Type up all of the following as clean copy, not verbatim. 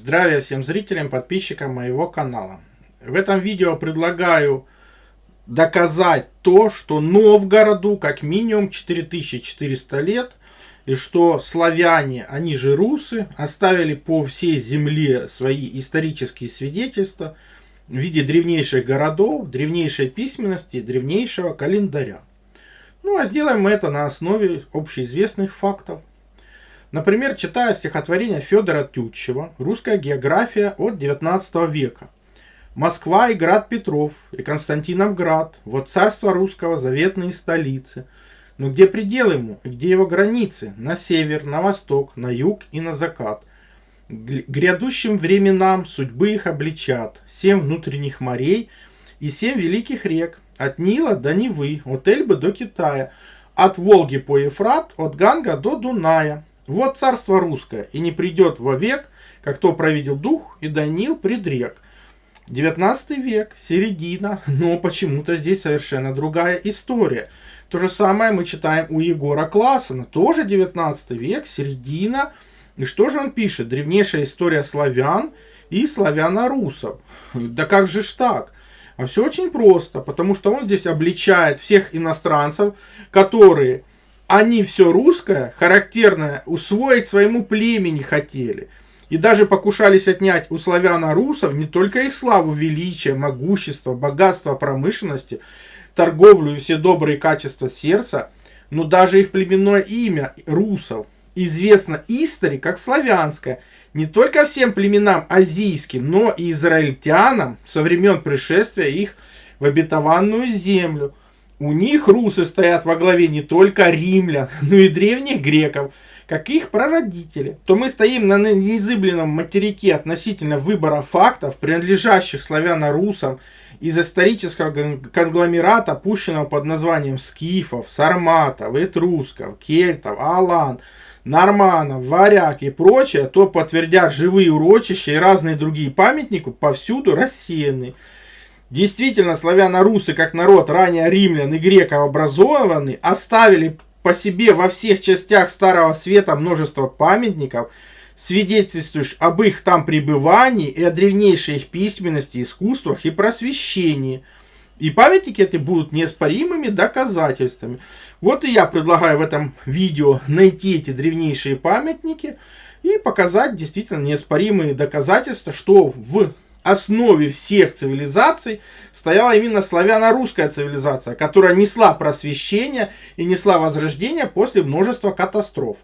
Здравия всем зрителям, подписчикам моего канала. В этом видео предлагаю доказать то, что Новгороду как минимум 4400 лет, и что славяне, они же русы, оставили по всей земле свои исторические свидетельства в виде древнейших городов, древнейшей письменности, древнейшего календаря. Ну а сделаем мы это на основе общеизвестных фактов. Например, читая стихотворение Федора Тютчева «Русская география от 19 века». Москва и град Петров, и Константиновград, вот царство русского, заветные столицы. Но где предел ему, и где его границы? На север, на восток, на юг и на закат. Грядущим временам судьбы их обличат 7 внутренних морей и 7 великих рек, от Нила до Невы, от Эльбы до Китая, от Волги по Ефрат, от Ганга до Дуная. Вот царство русское, и не придет вовек, как то провидел дух, и Даниил предрек. 19 век, середина, но почему-то здесь совершенно другая история. То же самое мы читаем у Егора Классена, тоже 19 век, середина. И что же он пишет? Древнейшая история славян и славяно-русов. Да как же ж так? А все очень просто, потому что он здесь обличает всех иностранцев, которые... Они все русское, характерное, усвоить своему племени хотели. И даже покушались отнять у славяно-русов не только их славу, величие, могущество, богатство промышленности, торговлю и все добрые качества сердца, но даже их племенное имя русов известно истори как славянское, не только всем племенам азийским, но и израильтянам со времен пришествия их в обетованную землю. У них русы стоят во главе не только римлян, но и древних греков, как их прародители. То мы стоим на неизъявленном материке относительно выбора фактов, принадлежащих славяно-русам из исторического конгломерата, пущенного под названием скифов, сарматов, этрусков, кельтов, алан, норманов, варяг и прочее, то подтвердят живые урочища и разные другие памятники повсюду рассеянные. Действительно, славяно-русы, как народ ранее римлян и греков образованный, оставили по себе во всех частях Старого Света множество памятников, свидетельствующих об их там пребывании и о древнейшей их письменности, искусствах и просвещении. И памятники эти будут неоспоримыми доказательствами. Вот и я предлагаю в этом видео найти эти древнейшие памятники и показать действительно неоспоримые доказательства, что в основе всех цивилизаций стояла именно славяно-русская цивилизация, которая несла просвещение и несла возрождение после множества катастроф.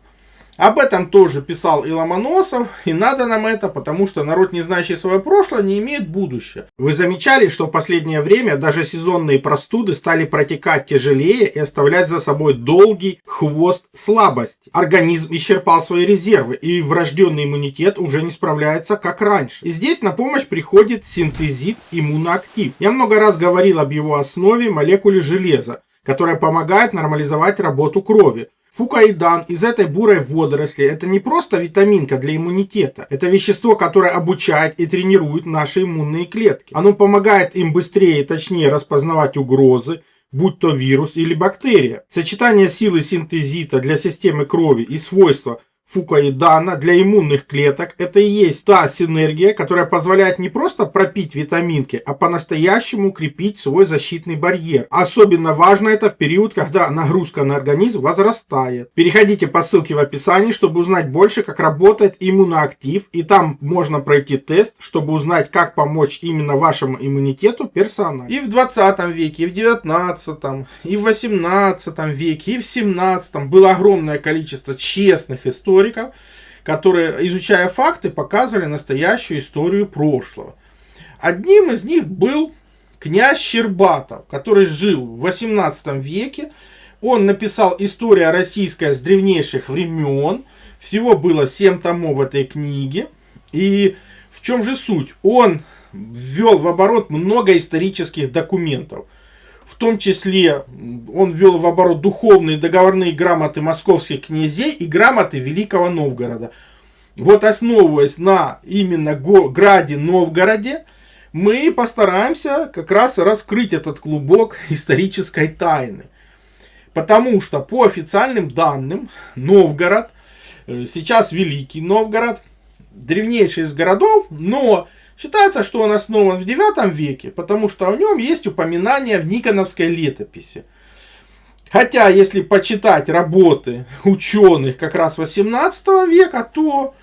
Об этом тоже писал и Ломоносов, и надо нам это, потому что народ, не знающий свое прошлое, не имеет будущего. Вы замечали, что в последнее время даже сезонные простуды стали протекать тяжелее и оставлять за собой долгий хвост слабости. Организм исчерпал свои резервы, и врожденный иммунитет уже не справляется как раньше. И здесь на помощь приходит синтезит иммуноактив. Я много раз говорил об его основе молекуле железа, которая помогает нормализовать работу крови. Фукоидан из этой бурой водоросли – это не просто витаминка для иммунитета. Это вещество, которое обучает и тренирует наши иммунные клетки. Оно помогает им быстрее и точнее распознавать угрозы, будь то вирус или бактерия. Сочетание силы синтезита для системы крови и свойства фукоидана для иммунных клеток – это и есть та синергия, которая позволяет не просто пропить витаминки, а по-настоящему укрепить свой защитный барьер. Особенно важно это в период, когда нагрузка на организм возрастает. Переходите по ссылке в описании, чтобы узнать больше, как работает иммуноактив, и там можно пройти тест, чтобы узнать, как помочь именно вашему иммунитету персонально. И в 20 веке, и в 19, и в 18 веке, и в 17 было огромное количество честных историй, которые, изучая факты, показывали настоящую историю прошлого. Одним из них был князь Щербатов, который жил в 18 веке. Он написал «История российская с древнейших времен». Всего было 7 томов в этой книге. И в чем же суть? Он ввел в оборот много исторических документов. В том числе он ввел в оборот духовные договорные грамоты московских князей и грамоты Великого Новгорода. Вот основываясь на именно граде Новгороде, мы постараемся как раз раскрыть этот клубок исторической тайны. Потому что по официальным данным Новгород, сейчас Великий Новгород, древнейший из городов, но считается, что он основан в 9 веке, потому что в нем есть упоминание в Никоновской летописи. Хотя, если почитать работы ученых как раз 18 века, то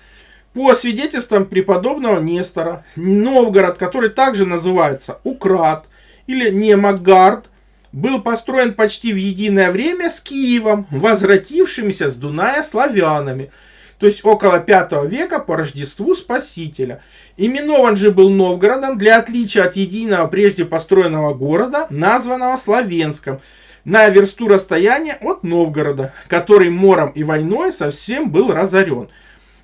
по свидетельствам преподобного Нестора, Новгород, который также называется Украд или Немагард, был построен почти в единое время с Киевом, возвратившимися с Дуная славянами, то есть около 5 века по Рождеству Спасителя. Именован же был Новгородом для отличия от единого прежде построенного города, названного Славенском, на версту расстояния от Новгорода, который мором и войной совсем был разорен.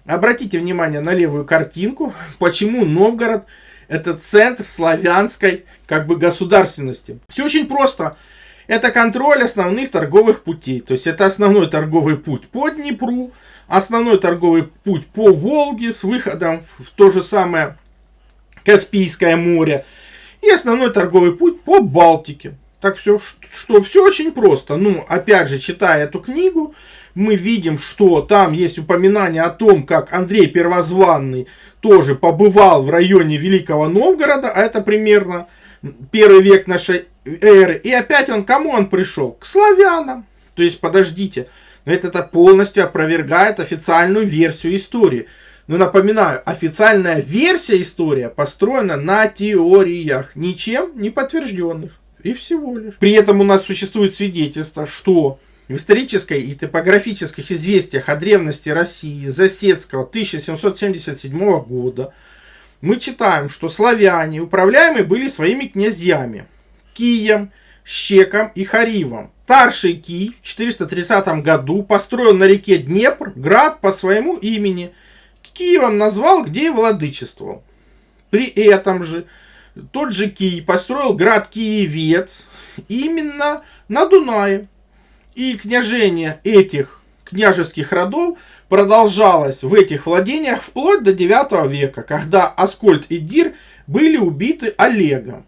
Обратите внимание на левую картинку, почему Новгород это центр славянской государственности. Все очень просто. Это контроль основных торговых путей. То есть это основной торговый путь по Днепру, основной торговый путь по Волге с выходом в то же самое Каспийское море и основной торговый путь по Балтике. Так все очень просто. Опять же, читая эту книгу, мы видим, что там есть упоминание о том, как Андрей Первозванный тоже побывал в районе Великого Новгорода, а это примерно 1 век нашей эры. И опять кому он пришел? К славянам. То есть, подождите, это полностью опровергает официальную версию истории. Но напоминаю, официальная версия истории построена на теориях, ничем не подтвержденных. И всего лишь. При этом у нас существует свидетельство, что в исторической и топографических известиях о древности России Засецкого 1777 года мы читаем, что славяне управляемы были своими князьями Кием, Щеком и Харивом. Старший Кий в 430 году построил на реке Днепр град по своему имени. Киевом назвал, где и владычествовал. При этом же тот же Кий построил град Киевец именно на Дунае. И княжение этих княжеских родов продолжалось в этих владениях вплоть до 9 века, когда Аскольд и Дир были убиты Олегом.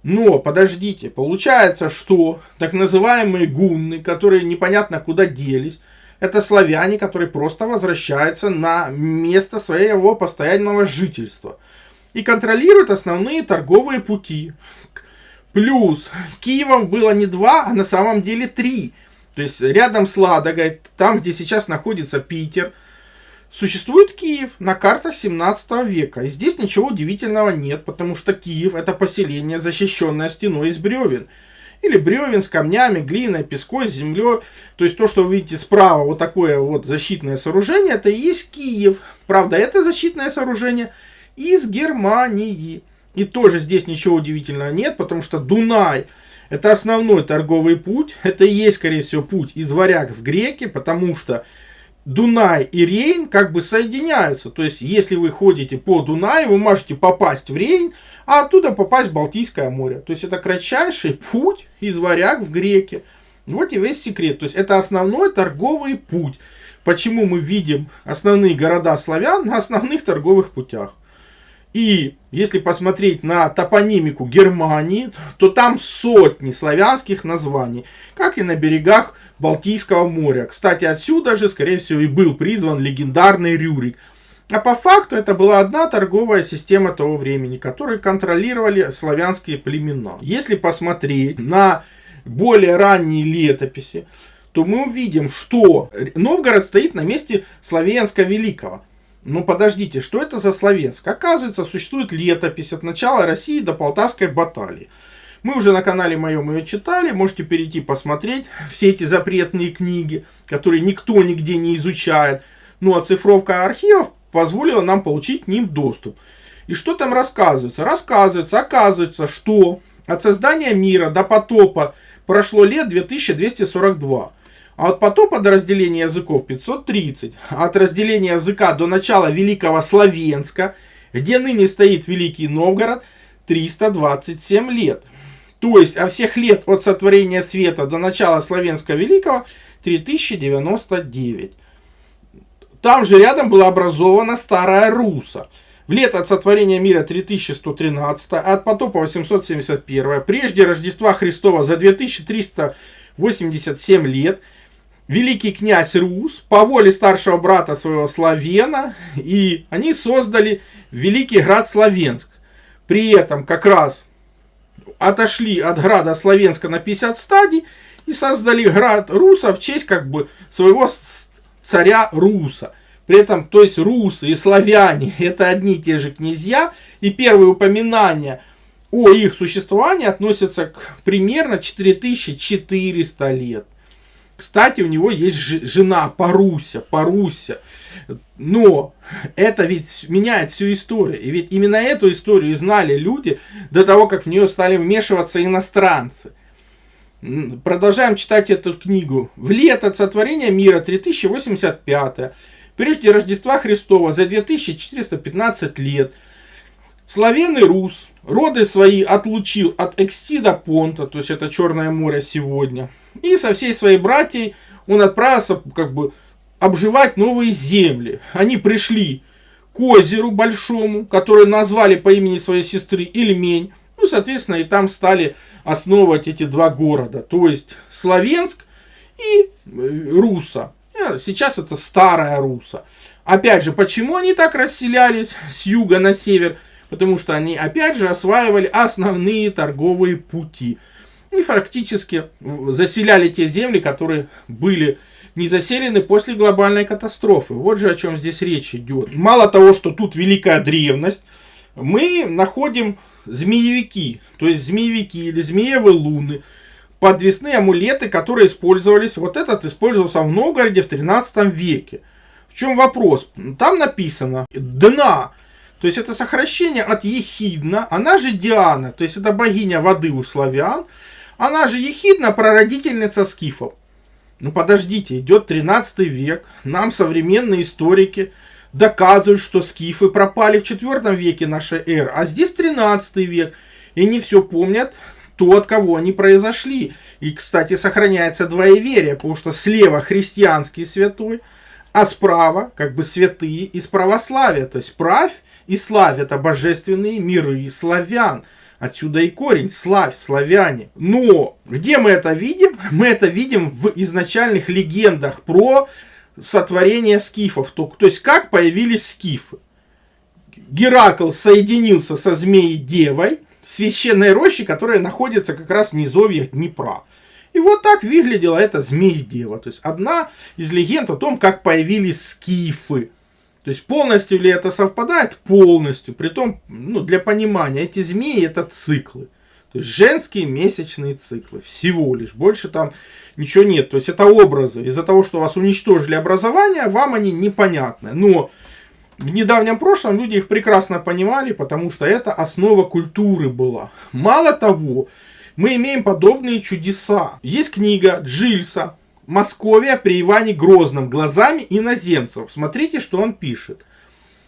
Но, подождите, получается, что так называемые гунны, которые непонятно куда делись, это славяне, которые просто возвращаются на место своего постоянного жительства и контролируют основные торговые пути. Плюс Киевом было не 2, а на самом деле 3. То есть рядом с Ладогой, там где сейчас находится Питер, существует Киев на картах 17 века. И здесь ничего удивительного нет, потому что Киев это поселение, защищенное стеной из бревен. Или бревен с камнями, глиной, пеской, землей. То есть то, что вы видите справа, вот такое вот защитное сооружение, это и есть Киев. Правда, это защитное сооружение из Германии. И тоже здесь ничего удивительного нет, потому что Дунай это основной торговый путь. Это и есть, скорее всего, путь из Варяг в Греки, потому что Дунай и Рейн соединяются. То есть, если вы ходите по Дунаю, вы можете попасть в Рейн, а оттуда попасть в Балтийское море. То есть, это кратчайший путь из Варяг в Греки. Вот и весь секрет. То есть, это основной торговый путь. Почему мы видим основные города славян на основных торговых путях. И если посмотреть на топонимику Германии, то там сотни славянских названий, как и на берегах Балтийского моря. Кстати, отсюда же, скорее всего, и был призван легендарный Рюрик. А по факту это была одна торговая система того времени, которую контролировали славянские племена. Если посмотреть на более ранние летописи, то мы увидим, что Новгород стоит на месте Славенска Великого. Но подождите, что это за Славенск? Оказывается, существует летопись от начала России до Полтавской баталии. Мы уже на канале моем ее читали, можете перейти посмотреть все эти запретные книги, которые никто нигде не изучает. Ну, оцифровка архивов позволила нам получить к ним доступ. И что там рассказывается? Оказывается, что от создания мира до потопа прошло лет 2242. А от потопа до разделения языков 530. А от разделения языка до начала Великого Славенска, где ныне стоит Великий Новгород, 327 лет. То есть, а всех лет от сотворения света до начала Славенска Великого 3099. Там же рядом была образована Старая Руса. В лето от сотворения мира 3113, а от потопа 871, прежде Рождества Христова за 2387 лет, великий князь Рус по воле старшего брата своего Славена, и они создали великий град Славенск. При этом как раз отошли от града Славенска на 50 стадий и создали град Руса в честь как бы своего царя Руса. При этом, то есть русы и славяне это одни и те же князья, и первые упоминания о их существовании относятся к примерно 4400 лет. Кстати, у него есть жена Паруся. Но это ведь меняет всю историю. И ведь именно эту историю знали люди до того, как в нее стали вмешиваться иностранцы. Продолжаем читать эту книгу. В лето сотворения мира 3085, прежде Рождества Христова, за 2415 лет, Славен и Рус роды свои отлучил от Эксти до Понта, то есть это Черное море сегодня, и со всей своей братьей он отправился как бы обживать новые земли. Они пришли к озеру большому, которое назвали по имени своей сестры Ильмень, ну, соответственно, и там стали основывать эти два города, то есть Славенск и Руса. Сейчас это Старая Руса. Опять же, почему они так расселялись с юга на север? Потому что они опять же осваивали основные торговые пути. И фактически заселяли те земли, которые были не заселены после глобальной катастрофы. Вот же о чем здесь речь идет. Мало того, что тут великая древность, мы находим змеевики. То есть змеевики или змеевые луны. Подвесные амулеты, которые использовались. Вот этот использовался в Новгороде в 13 веке. В чем вопрос? Там написано «Дна». То есть это сокращение от Ехидна, она же Диана, то есть это богиня воды у славян, она же Ехидна, прародительница скифов. Ну подождите, идет 13 век, нам современные историки доказывают, что скифы пропали в 4 веке нашей эры, а здесь 13 век, и не все помнят то, от кого они произошли. И, кстати, сохраняется двоеверие, потому что слева христианский святой, а справа как бы святые из православия, то есть правь и славь — это божественные миры славян. Отсюда и корень славь, славяне. Но где мы это видим? Мы это видим в изначальных легендах про сотворение скифов. То есть как появились скифы. Геракл соединился со змеей-девой в священной роще, которая находится как раз в низовьях Днепра. И вот так выглядела эта змея-дева. То есть одна из легенд о том, как появились скифы. То есть полностью ли это совпадает? Полностью. Притом, для понимания, эти змеи это циклы. То есть женские месячные циклы. Всего лишь. Больше там ничего нет. То есть это образы. Из-за того, что вас уничтожили образование, вам они непонятны. Но в недавнем прошлом люди их прекрасно понимали, потому что это основа культуры была. Мало того, мы имеем подобные чудеса. Есть книга Джильса «Московия при Иване Грозном. Глазами иноземцев». Смотрите, что он пишет.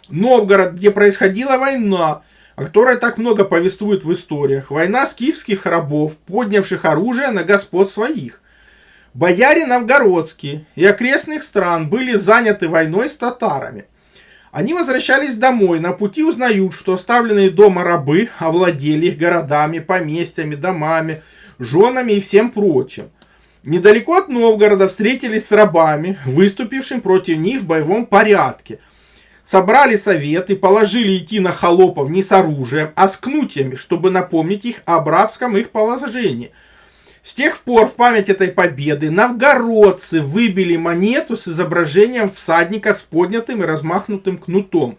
Новгород, где происходила война, о которой так много повествует в историях. Война скифских рабов, поднявших оружие на господ своих. Бояре новгородские и окрестных стран были заняты войной с татарами. Они возвращались домой, на пути узнают, что оставленные дома рабы овладели их городами, поместьями, домами, женами и всем прочим. Недалеко от Новгорода встретились с рабами, выступившими против них в боевом порядке. Собрали совет и положили идти на холопов не с оружием, а с кнутьями, чтобы напомнить их об рабском их положении. С тех пор в память этой победы новгородцы выбили монету с изображением всадника с поднятым и размахнутым кнутом.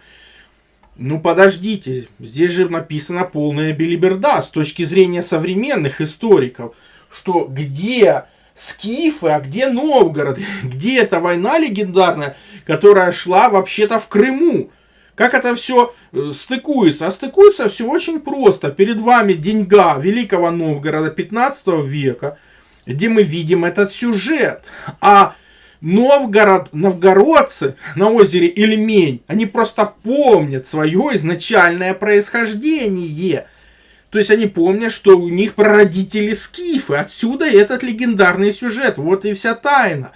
Ну подождите, здесь же написана полная белиберда с точки зрения современных историков, что где скифы, а где Новгород, где эта война легендарная, которая шла вообще-то в Крыму. Как это все стыкуется? А стыкуется все очень просто. Перед вами деньга Великого Новгорода 15 века, где мы видим этот сюжет. А новгородцы на озере Ильмень, они просто помнят свое изначальное происхождение. То есть они помнят, что у них прародители скифы. Отсюда этот легендарный сюжет. Вот и вся тайна.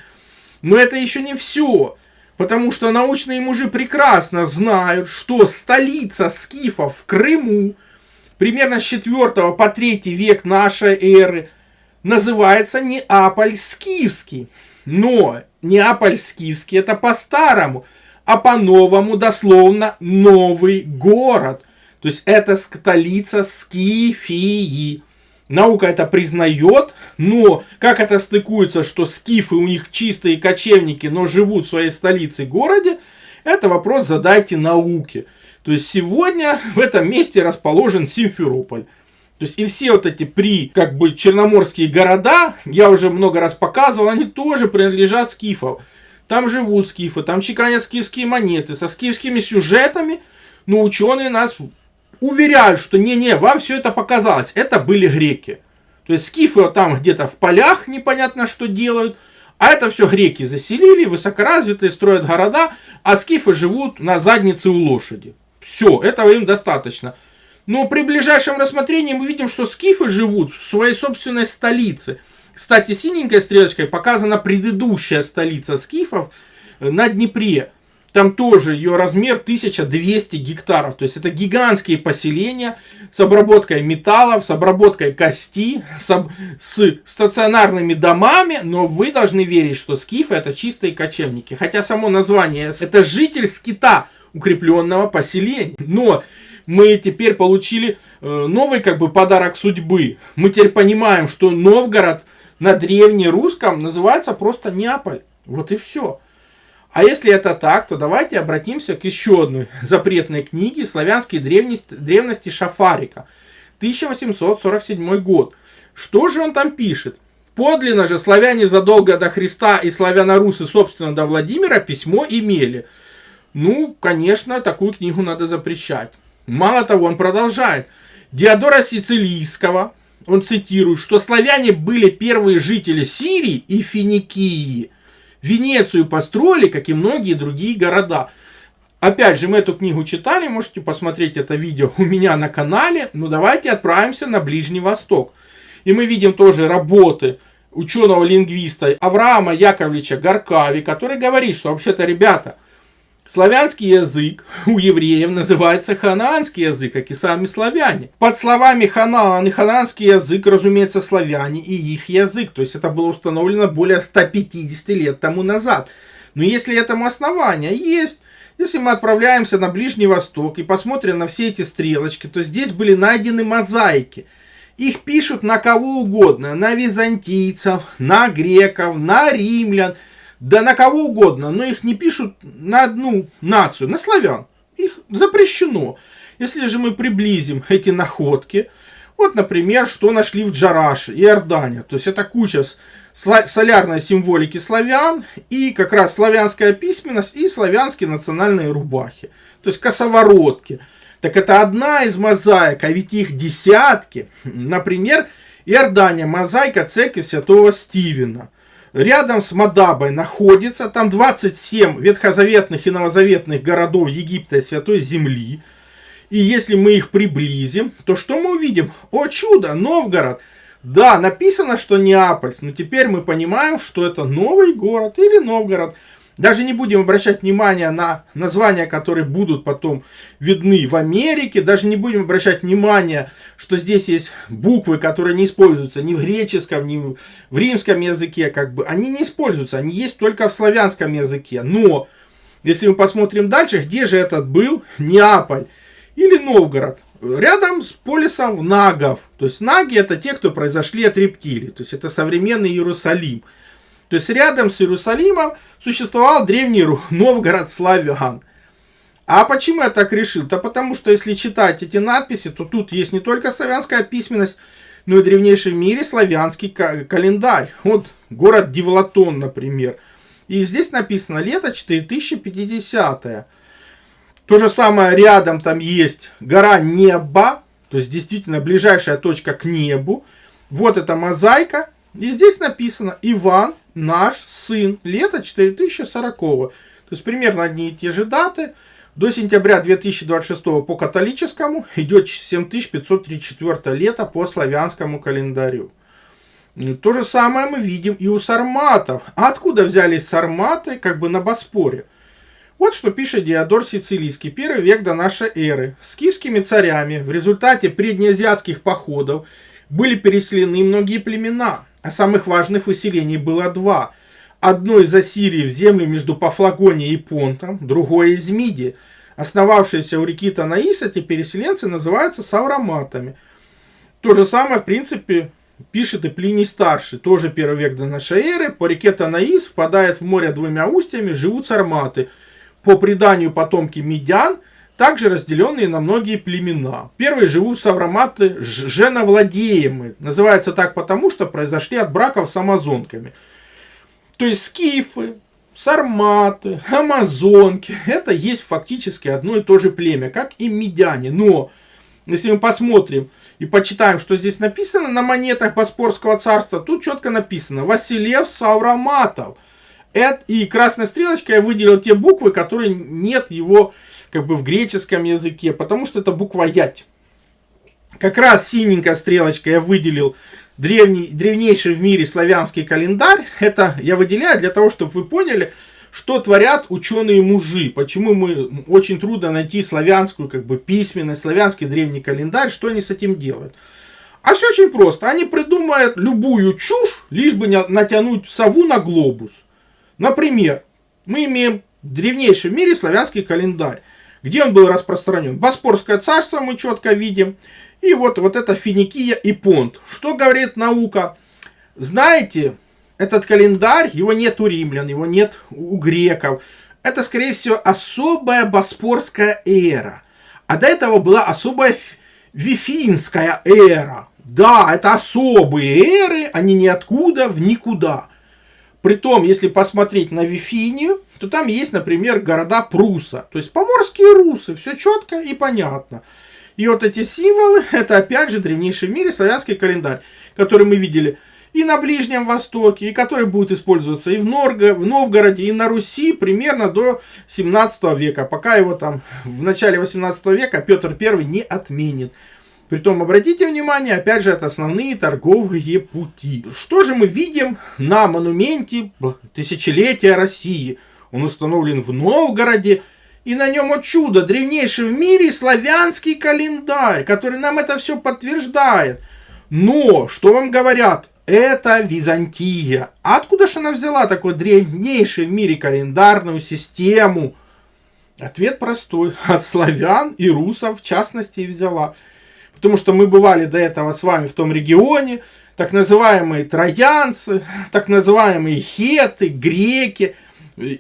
Но это еще не все. Потому что научные мужи прекрасно знают, что столица скифов в Крыму примерно с 4 по 3 век нашей эры называется Неаполь Скифский. Но Неаполь-Скифский это по-старому, а по-новому дословно новый город. То есть это столица Скифии. Наука это признает, но как это стыкуется, что скифы у них чистые кочевники, но живут в своей столице городе, это вопрос задайте науке. То есть сегодня в этом месте расположен Симферополь. То есть и все вот эти черноморские города, я уже много раз показывал, они тоже принадлежат скифам. Там живут скифы, там чеканят скифские монеты со скифскими сюжетами, но ученые нас уверяют, что не-не, вам все это показалось, это были греки. То есть скифы вот там где-то в полях непонятно что делают, а это все греки заселили, высокоразвитые, строят города, а скифы живут на заднице у лошади. Все, этого им достаточно. Но при ближайшем рассмотрении мы видим, что скифы живут в своей собственной столице. Кстати, синенькой стрелочкой показана предыдущая столица скифов на Днепре. Там тоже ее размер 1200 гектаров. То есть это гигантские поселения с обработкой металлов, с обработкой кости, с стационарными домами. Но вы должны верить, что скифы это чистые кочевники. Хотя само название это житель скита, укрепленного поселения. Но мы теперь получили новый подарок судьбы. Мы теперь понимаем, что Новгород на древнерусском называется просто Неаполь. Вот и все. А если это так, то давайте обратимся к еще одной запретной книге «Славянские древности» Шафарика. 1847 год. Что же он там пишет? Подлинно же славяне задолго до Христа и славянорусы, собственно, до Владимира письмо имели. Ну, конечно, такую книгу надо запрещать. Мало того, он продолжает. Диодора Сицилийского, он цитирует, что славяне были первые жители Сирии и Финикии. Венецию построили, как и многие другие города. Опять же, мы эту книгу читали, можете посмотреть это видео у меня на канале. Но давайте отправимся на Ближний Восток. И мы видим тоже работы ученого-лингвиста Авраама Яковлевича Гаркави, который говорит, что вообще-то, ребята, славянский язык у евреев называется ханаанский язык, как и сами славяне. Под словами Ханаан и ханаанский язык, разумеется, славяне и их язык. То есть это было установлено более 150 лет тому назад. Но если этому основания есть, если мы отправляемся на Ближний Восток и посмотрим на все эти стрелочки, то здесь были найдены мозаики. Их пишут на кого угодно, на византийцев, на греков, на римлян. Да на кого угодно, но их не пишут на одну нацию, на славян. Их запрещено. Если же мы приблизим эти находки, вот, например, что нашли в Джараше, Иордания. То есть это куча солярной символики славян и как раз славянская письменность и славянские национальные рубахи. То есть косоворотки. Так это одна из мозаик, а ведь их десятки. Например, Иордания, мозаика церкви святого Стивена. Рядом с Мадабой находится там 27 ветхозаветных и новозаветных городов Египта и Святой Земли. И если мы их приблизим, то что мы увидим? О чудо, Новгород. Да, написано, что Неаполь, но теперь мы понимаем, что это новый город или Новгород. Даже не будем обращать внимания на названия, которые будут потом видны в Америке. Даже не будем обращать внимания, что здесь есть буквы, которые не используются ни в греческом, ни в римском языке. Они не используются, они есть только в славянском языке. Но, если мы посмотрим дальше, где же этот был Неаполь или Новгород? Рядом с полисом Нагов. То есть наги это те, кто произошли от рептилий. То есть это современный Иерусалим. То есть рядом с Иерусалимом существовал древний Новгород славян. А почему я так решил? Да потому что если читать эти надписи, то тут есть не только славянская письменность, но и древнейший в мире славянский календарь. Вот город Девлатон, например. И здесь написано лето 4050. То же самое рядом там есть гора Неба, то есть действительно ближайшая точка к небу. Вот эта мозаика. И здесь написано Иван, наш сын, лето 4040. То есть примерно одни и те же даты. До сентября 2026 по католическому идет 7534 лето по славянскому календарю. И то же самое мы видим и у сарматов. А откуда взялись сарматы на Боспоре? Вот что пишет Диодор Сицилийский, 1 век до нашей эры. Скифскими царями в результате преднеазиатских походов были переселены многие племена. А самых важных выселений было два. Одно из Ассирии в землю между Пафлагонией и Понтом, другое из Мидии. Основавшиеся у реки Танаис, эти переселенцы называются савроматами. То же самое, в принципе, пишет и Плиний Старший, тоже 1 век до нашей эры. По реке Танаис впадает в море двумя устьями, живут сарматы. По преданию потомки медян, также разделенные на многие племена. Первые живут савроматы женовладеемые. Называется так потому, что произошли от браков с амазонками. То есть скифы, сарматы, амазонки, это есть фактически одно и то же племя, как и медяне. Но, если мы посмотрим и почитаем, что здесь написано на монетах Боспорского царства, тут четко написано «Василев Савроматов». И красной стрелочкой я выделил те буквы, которые нет его как бы в греческом языке, потому что это буква Ять. Как раз синенькой стрелочкой я выделил древнейший в мире славянский календарь. Это я выделяю для того, чтобы вы поняли, что творят ученые-мужи. Почему мы очень трудно найти славянскую как бы письменность, славянский древний календарь, что они с этим делают. А все очень просто. Они придумают любую чушь, лишь бы натянуть сову на глобус. Например, мы имеем древнейший в мире славянский календарь. Где он был распространен? Боспорское царство мы четко видим. И вот это Финикия и Понт. Что говорит наука? Знаете, этот календарь, его нет у римлян, его нет у греков. Это, скорее всего, особая боспорская эра. А до этого была особая вифинская эра. Да, это особые эры, они ниоткуда в никуда. Притом, если посмотреть на Вифинию, то там есть, например, города Пруса. То есть поморские русы, все четко и понятно. И вот эти символы, это опять же древнейший в мире славянский календарь, который мы видели и на Ближнем Востоке, и который будет использоваться и в Новгороде, и на Руси примерно до 17 века, пока его там в начале 18 века Петр I не отменит. Притом, обратите внимание, опять же, это основные торговые пути. Что же мы видим на монументе тысячелетия России? Он установлен в Новгороде, и на нем, о чудо, древнейший в мире славянский календарь, который нам это все подтверждает. Но, что вам говорят? Это Византия. Откуда же она взяла такой древнейший в мире календарную систему? Ответ простой. От славян и русов в частности и взяла. Потому что мы бывали до этого с вами в том регионе, так называемые троянцы, так называемые хеты, греки,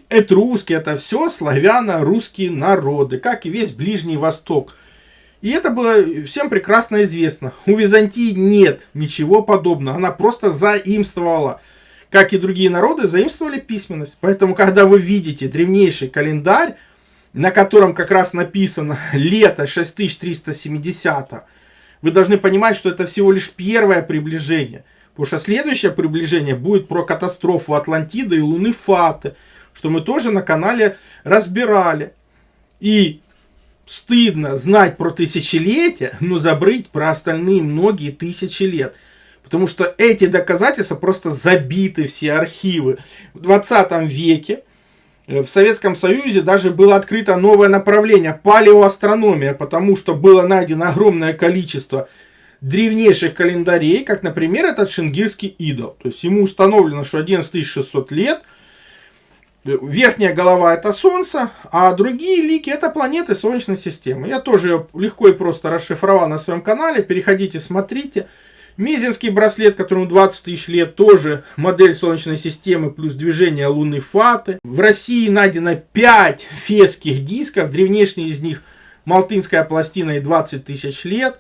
этруски, это все славяно-русские народы, как и весь Ближний Восток. И это было всем прекрасно известно. У Византии нет ничего подобного, она просто заимствовала. Как и другие народы, заимствовали письменность. Поэтому, когда вы видите древнейший календарь, на котором как раз написано лето 6370, вы должны понимать, что это всего лишь первое приближение. Потому что следующее приближение будет про катастрофу Атлантиды и Луны Фаты, что мы тоже на канале разбирали. И стыдно знать про тысячелетия, но забыть про остальные многие тысячи лет. Потому что эти доказательства просто забиты все архивы. В 20 веке в Советском Союзе даже было открыто новое направление – палеоастрономия, потому что было найдено огромное количество древнейших календарей, как, например, этот шингирский идол. То есть ему установлено, что 11600 лет, верхняя голова – это Солнце, а другие лики – это планеты Солнечной системы. Я тоже ее легко и просто расшифровал на своем канале, переходите, смотрите. Мезенский браслет, которому 20 тысяч лет, тоже модель Солнечной системы плюс движение Луны Фаты. В России найдено 5 фесских дисков, древнейший из них Малтынская пластина и 20 тысяч лет.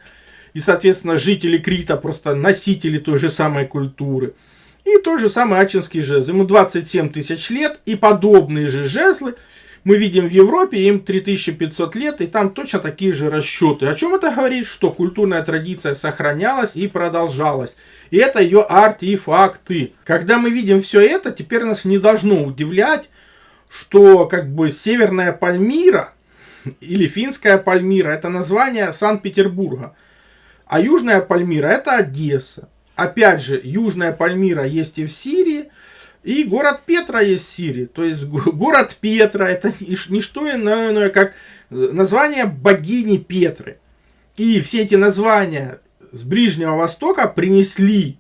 И, соответственно, жители Крита просто носители той же самой культуры. И тот же самый Ачинский жезл. Ему 27 тысяч лет, и подобные же жезлы мы видим в Европе, им 3500 лет, и там точно такие же расчеты. О чем это говорит? Что культурная традиция сохранялась и продолжалась. И это ее артефакты. Когда мы видим все это, теперь нас не должно удивлять, что как бы Северная Пальмира или Финская Пальмира — это название Санкт-Петербурга. А Южная Пальмира — это Одесса. Опять же, Южная Пальмира есть и в Сирии, и город Петра есть в Сирии. То есть город Петра — это не что иное, как название богини Петры. И все эти названия с Ближнего Востока принесли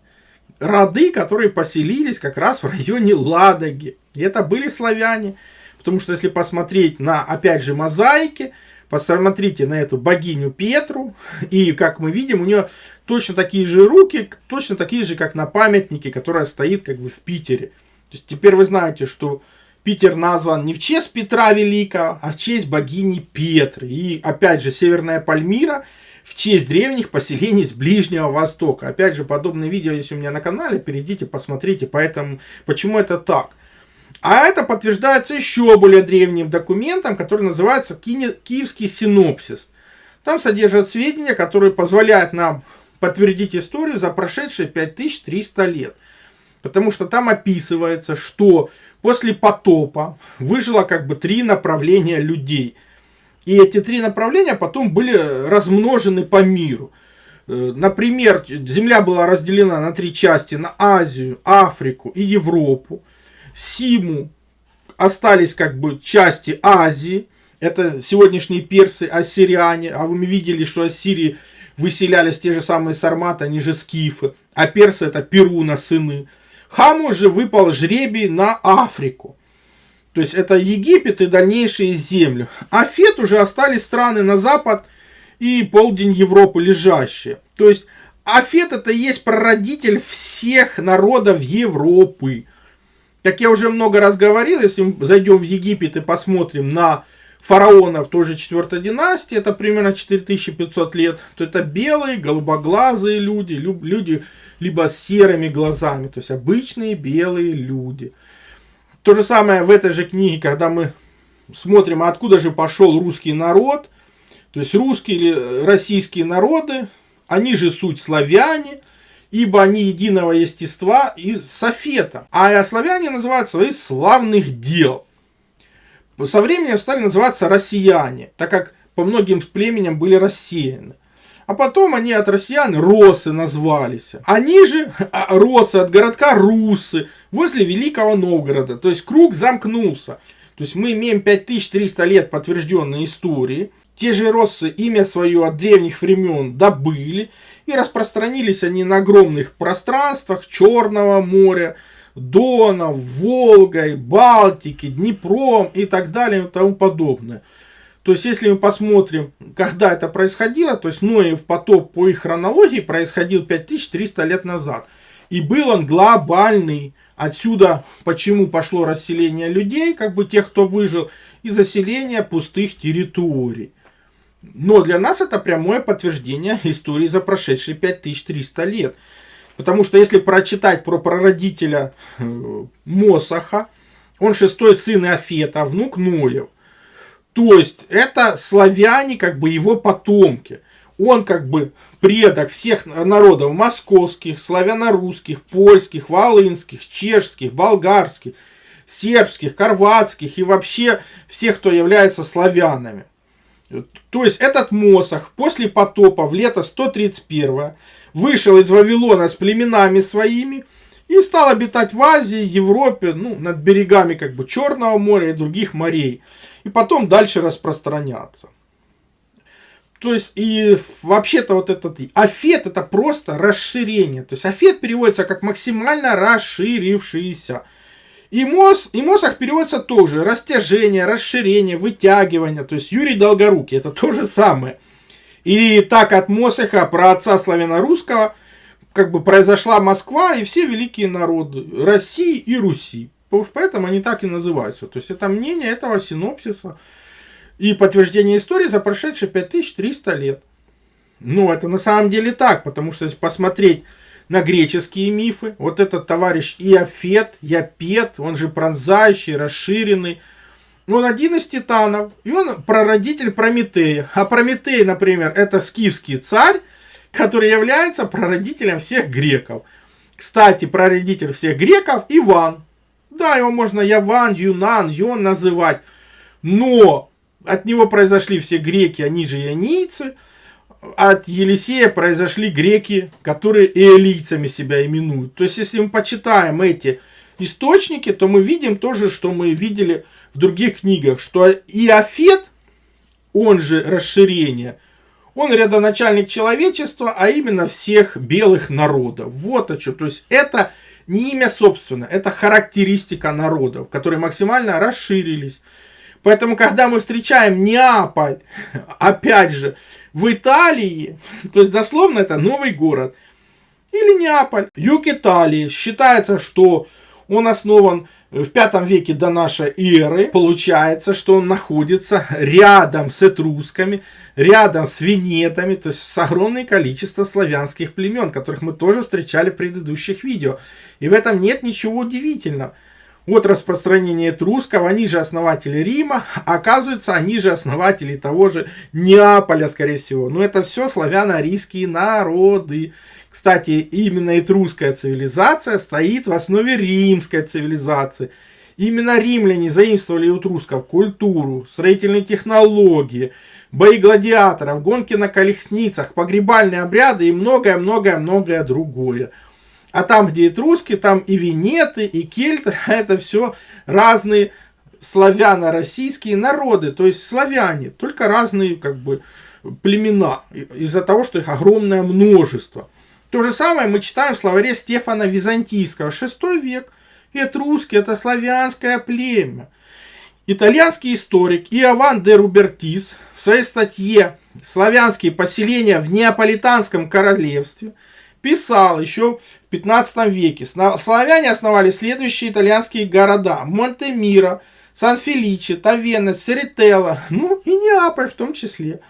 роды, которые поселились как раз в районе Ладоги. И это были славяне. Потому что если посмотреть на, опять же, мозаики, посмотрите на эту богиню Петру, и, как мы видим, у нее точно такие же руки, точно такие же, как на памятнике, которая стоит как бы в Питере. То есть теперь вы знаете, что Питер назван не в честь Петра Великого, а в честь богини Петры. И, опять же, Северная Пальмира в честь древних поселений с Ближнего Востока. Опять же, подобные видео есть у меня на канале, перейдите, посмотрите, поэтому, почему это так. А это подтверждается еще более древним документом, который называется Киевский синопсис. Там содержат сведения, которые позволяют нам подтвердить историю за прошедшие 5300 лет. Потому что там описывается, что после потопа выжило как бы 3 направления людей. И эти 3 направления потом были размножены по миру. Например, Земля была разделена на 3 части: на Азию, Африку и Европу. Симу остались как бы части Азии. Это сегодняшние персы, ассиряне. А вы видели, что Ассирии выселялись те же самые сарматы, они же скифы. А персы это Перуна сыны. Хаму же выпал жребий на Африку. То есть это Египет и дальнейшие земли. А Фет уже остались страны на запад и полдень Европы лежащие. То есть Афет это и есть прародитель всех народов Европы. Как я уже много раз говорил, если мы зайдем в Египет и посмотрим на фараонов той же 4 династии, это примерно 4500 лет, то это белые, голубоглазые люди, люди либо с серыми глазами, то есть обычные белые люди. То же самое в этой же книге, когда мы смотрим, откуда же пошел русский народ, то есть русские или российские народы, они же суть славяне, ибо они единого естества из Софета. А славяне называются из славных дел. Со временем стали называться россияне, так как по многим племеням были рассеяны. А потом они от россиян росы назвались. Они же росы от городка Русы возле Великого Новгорода. То есть круг замкнулся. То есть мы имеем 5300 лет подтвержденной истории. Те же россы имя свое от древних времен добыли. И распространились они на огромных пространствах Черного моря, Дона, Волгой, Балтики, Днепром и так далее и тому подобное. То есть, если мы посмотрим, когда это происходило, то есть Ноев потоп по их хронологии происходил 5300 лет назад. И был он глобальный. Отсюда почему пошло расселение людей, как бы тех, кто выжил, и заселение пустых территорий. Но для нас это прямое подтверждение истории за прошедшие 5300 лет. Потому что если прочитать про прародителя Мосаха, он 6-й сын Иофета, внук Ноев. То есть это славяне, как бы его потомки. Он как бы предок всех народов московских, славяно-русских, польских, волынских, чешских, болгарских, сербских, хорватских и вообще всех, кто является славянами. То есть этот Мосах после потопа в лето 131 вышел из Вавилона с племенами своими и стал обитать в Азии, Европе, над берегами как бы Черного моря и других морей. И потом дальше распространяться. То есть, и вообще-то вот этот Афет это просто расширение. То есть Афет переводится как максимально расширившийся. И Мосах переводится тоже растяжение, расширение, вытягивание. То есть Юрий Долгорукий это то же самое. И так от Мосаха, праотца славяно-русского, как бы произошла Москва и все великие народы России и Руси. Поэтому они так и называются. То есть это мнение этого синопсиса и подтверждение истории за прошедшие 5300 лет. Но это на самом деле так, потому что если посмотреть на греческие мифы, вот этот товарищ Иофет, Япет, он же пронзающий, расширенный, он один из титанов, и он прародитель Прометея. А Прометей, например, это скифский царь, который является прародителем всех греков. Кстати, прародитель всех греков Иван. Да, его можно Яван, Юнан, Йон называть. Но от него произошли все греки, они же ионийцы. От Елисея произошли греки, которые иолийцами себя именуют. То есть, если мы почитаем эти источники, то мы видим то же, что мы видели в других книгах. Что Иофет, он же расширение, Он родоначальник человечества, а именно всех белых народов. Вот о чем. То есть это не имя собственное, это характеристика народов, которые максимально расширились. Поэтому, когда мы встречаем Неаполь, опять же, в Италии, то есть дословно это новый город, или Неаполь, юг Италии, считается, что он основан в V веке до нашей эры. Получается, что он находится рядом с этрусками, рядом с венетами, то есть с огромным количеством славянских племен, которых мы тоже встречали в предыдущих видео. И в этом нет ничего удивительного. Вот распространение этрусков, они же основатели Рима, оказывается, они же основатели того же Неаполя, скорее всего. Но это все славяно-арийские народы. Кстати, именно этрусская цивилизация стоит в основе римской цивилизации. Именно римляне заимствовали у этрусков культуру, строительные технологии, бои гладиаторов, гонки на колесницах, погребальные обряды и многое-многое-многое другое. А там, где этруски, там и венеты, и кельты, это все разные славяно-российские народы, то есть славяне, только разные как бы племена, из-за того, что их огромное множество. То же самое мы читаем в словаре Стефана Византийского, 6 век. Этруски — это славянское племя. Итальянский историк Иован де Рубертис в своей статье «Славянские поселения в Неаполитанском королевстве» писал еще в 15 веке. Славяне основали следующие итальянские города: Монтемиро, Сан-Феличе, Тавена, Серителло, ну и Неаполь в том числе.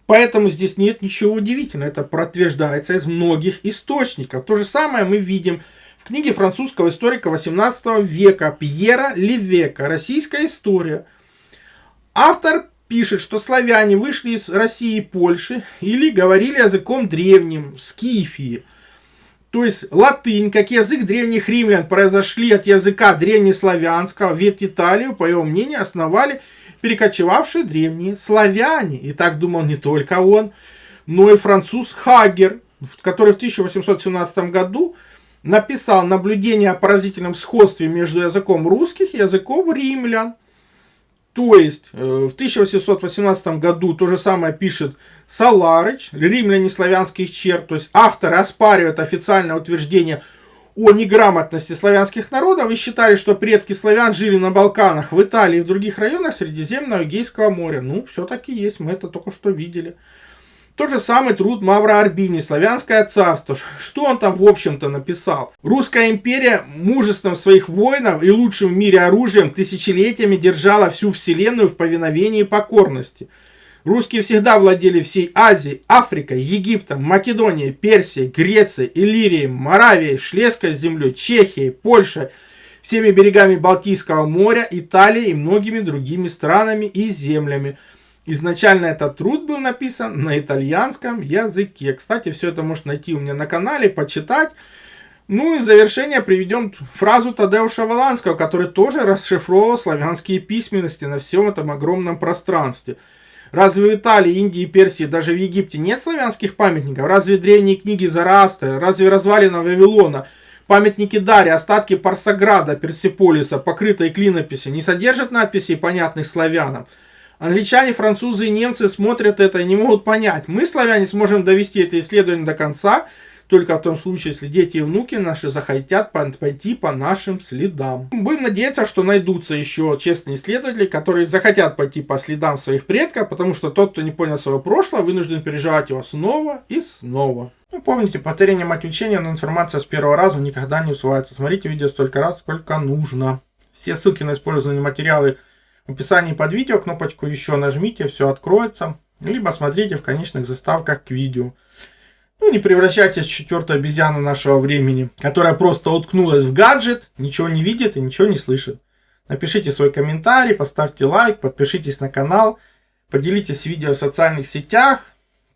Поэтому здесь нет ничего удивительного. Это подтверждается из многих источников. То же самое мы видим в книге французского историка 18 века Пьера Левека «Российская история». Автор пишет, что славяне вышли из России и Польши или говорили языком древним, скифии. То есть латынь, как язык древних римлян, произошли от языка древнеславянского, ведь Италию, по его мнению, основали перекочевавшие древние славяне. И так думал не только он, но и француз Хагер, который в 1817 году написал наблюдение о поразительном сходстве между языком русских и языком римлян. То есть в 1818 году то же самое пишет Саларыч, римляне славянских черт. То есть авторы оспаривают официальное утверждение о неграмотности славянских народов и считали, что предки славян жили на Балканах, в Италии и в других районах Средиземного и Эгейского моря. Ну, все-таки есть, мы это только что видели. Тот же самый труд Мавра Арбини «Славянское царство». Что он там в общем-то написал? Русская империя мужеством своих воинов и лучшим в мире оружием тысячелетиями держала всю вселенную в повиновении и покорности. Русские всегда владели всей Азией, Африкой, Египтом, Македонией, Персией, Грецией, Иллирией, Моравией, Шлезской землей, Чехией, Польшей, всеми берегами Балтийского моря, Италией и многими другими странами и землями. Изначально этот труд был написан на итальянском языке. Кстати, все это можно найти у меня на канале, почитать. Ну и в завершение приведем фразу Тадеуша Воланского, который тоже расшифровал славянские письменности на всем этом огромном пространстве. Разве в Италии, Индии, Персии, даже в Египте нет славянских памятников? Разве древние книги Зороастра, разве развалины Вавилона, памятники Дария, остатки Парсаграда, Персеполиса, покрытые клинописи не содержат надписей, понятных славянам? Англичане, французы и немцы смотрят это и не могут понять. Мы, славяне, сможем довести это исследование до конца, только в том случае, если дети и внуки наши захотят пойти по нашим следам. Будем надеяться, что найдутся еще честные исследователи, которые захотят пойти по следам своих предков, потому что тот, кто не понял своего прошлого, вынужден переживать его снова и снова. Ну, помните, повторение мать учения, но информация с первого раза никогда не усваивается. Смотрите видео столько раз, сколько нужно. Все ссылки на использованные материалы в описании под видео, кнопочку еще нажмите, все откроется. Либо смотрите в конечных заставках к видео. Ну, не превращайтесь в четвертую обезьяну нашего времени, которая просто уткнулась в гаджет, ничего не видит и ничего не слышит. Напишите свой комментарий, поставьте лайк, подпишитесь на канал, поделитесь видео в социальных сетях,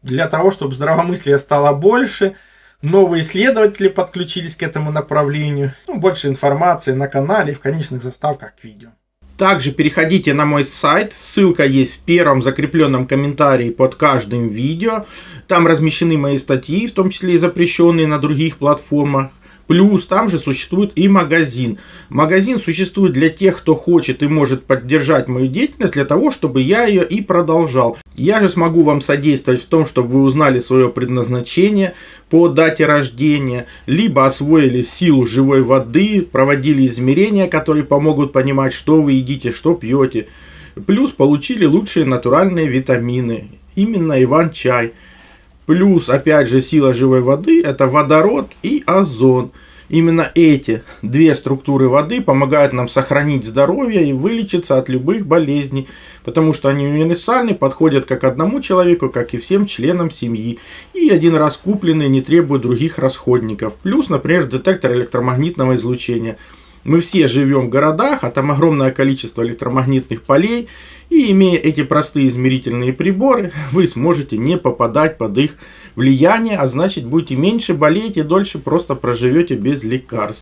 для того, чтобы здравомыслия стало больше, новые исследователи подключились к этому направлению. Ну, больше информации на канале и в конечных заставках к видео. Также переходите на мой сайт, ссылка есть в первом закрепленном комментарии под каждым видео. Там размещены мои статьи, в том числе и запрещенные на других платформах. Плюс там же существует и магазин. Магазин существует для тех, кто хочет и может поддержать мою деятельность, для того, чтобы я ее и продолжал. Я же смогу вам содействовать в том, чтобы вы узнали свое предназначение по дате рождения, либо освоили силу живой воды, проводили измерения, которые помогут понимать, что вы едите, что пьете. Плюс получили лучшие натуральные витамины, именно Иван-чай. Плюс, опять же, сила живой воды – это водород и озон. Именно эти две структуры воды помогают нам сохранить здоровье и вылечиться от любых болезней, потому что они универсальны, подходят как одному человеку, как и всем членам семьи. И один раз купленные не требуют других расходников. Плюс, например, детектор электромагнитного излучения. Мы все живем в городах, а там огромное количество электромагнитных полей, и имея эти простые измерительные приборы, вы сможете не попадать под их влияние, а значит будете меньше болеть и дольше просто проживете без лекарств.